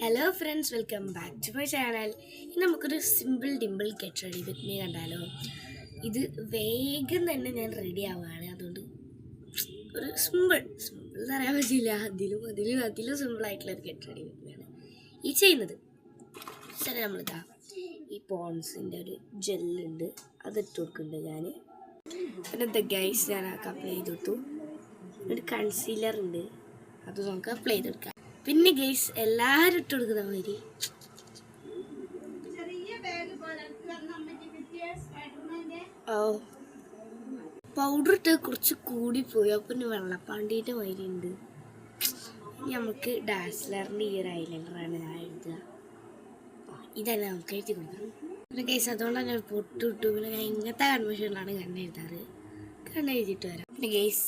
Hello friends, welcome back to my channel. ഇന്ന് നമുക്കൊരു simple dimple get ready with me കണ്ടാലോ. ഇത് വേഗം തന്നെ ഞാൻ റെഡി ആവുകയാണ്. അതുകൊണ്ട് ഒരു സിമ്പിൾ എന്ന് പറയാൻ പറ്റില്ല, അതിലും സിമ്പിളായിട്ടുള്ളൊരു ഗെറ്റ് റെഡി വിത്ത് മീയാണ് ഈ ചെയ്യുന്നത്. ശരി, നമ്മളിതാ ഈ പോൺസിൻ്റെ ഒരു ജെല്ലുണ്ട്, അതിട്ട് കൊടുക്കുന്നുണ്ട് ഞാൻ. പിന്നെ ഗൈസ് ഞാൻ അപ്ലൈ ചെയ്ത് കൊടുത്തു. ഒരു കൺസീലർ ഉണ്ട്, അത് നമുക്ക് അപ്ലൈ ചെയ്ത് കൊടുക്കാം. പിന്നെ ഗൈസ് എല്ലാവരും ഇട്ട് കൊടുക്കുന്ന മാതിരി പൗഡർ ഇട്ട് കുറച്ച് കൂടിപ്പോയി. അപ്പം പിന്നെ വെള്ളപ്പാണ്ടീൻ്റെ മാതിരി ഉണ്ട്. നമുക്ക് ഡാസ്ലറിൻ്റെ ഈ ഒരു ഐലൈനറാണ് ഞാൻ എഴുതുക. ഇതന്നെ നമുക്ക് എഴുതി കൊടുക്കാം. പിന്നെ ഗൈസ് അതുകൊണ്ടാണ് ഞാൻ പൊട്ടിട്ടു. പിന്നെ ഞാൻ ഇങ്ങനത്തെ കൺവെൻഷനിലാണ് കണ്ണെഴുതാറ്. കണ്ണെഴുതിയിട്ട് വരാം. പിന്നെ ഗൈസ്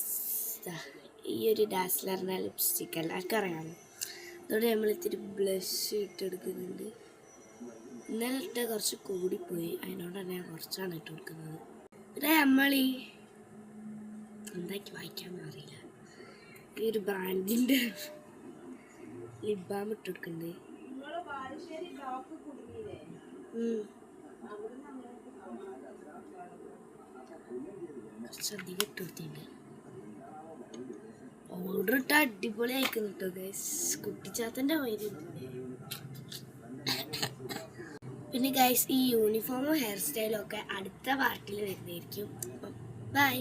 ഈ ഒരു ഡാസ്ലറിൻ്റെ ലിപ്സ്റ്റിക്ക് എല്ലാവർക്കും അറിയാമല്ലോ. അതുകൊണ്ട് നമ്മൾ ഇത്തിരി ബ്ലഷ് ഇട്ടെടുക്കുന്നുണ്ട്. ഇന്നലെ ഇട്ട് കുറച്ച് കൂടിപ്പോയി, അതിനോടാണ് ഞാൻ കുറച്ചാണ് ഇട്ട് കൊടുക്കുന്നത്. പിന്നെ നമ്മൾ ഈ എന്താക്കി വായിക്കാമെന്ന് അറിയില്ല, ഈ ഒരു ബ്രാൻഡിൻ്റെ ലിപ് ബാം ഇട്ട് കൊടുക്കുന്നുണ്ട്. കുറച്ചധികം ഇട്ട് കൊടുത്തിട്ടുണ്ട്. ഓർഡർ ഇട്ട് അടിപൊളി അയക്കുന്നു കേട്ടോ ഗൈസ്, കുട്ടിച്ചാത്തൻ്റെ വൈദ്യം. പിന്നെ ഗൈസ് ഈ യൂണിഫോമും ഹെയർ സ്റ്റൈലും ഒക്കെ അടുത്ത പാർട്ടിൽ വരുന്നതായിരിക്കും. ബൈ.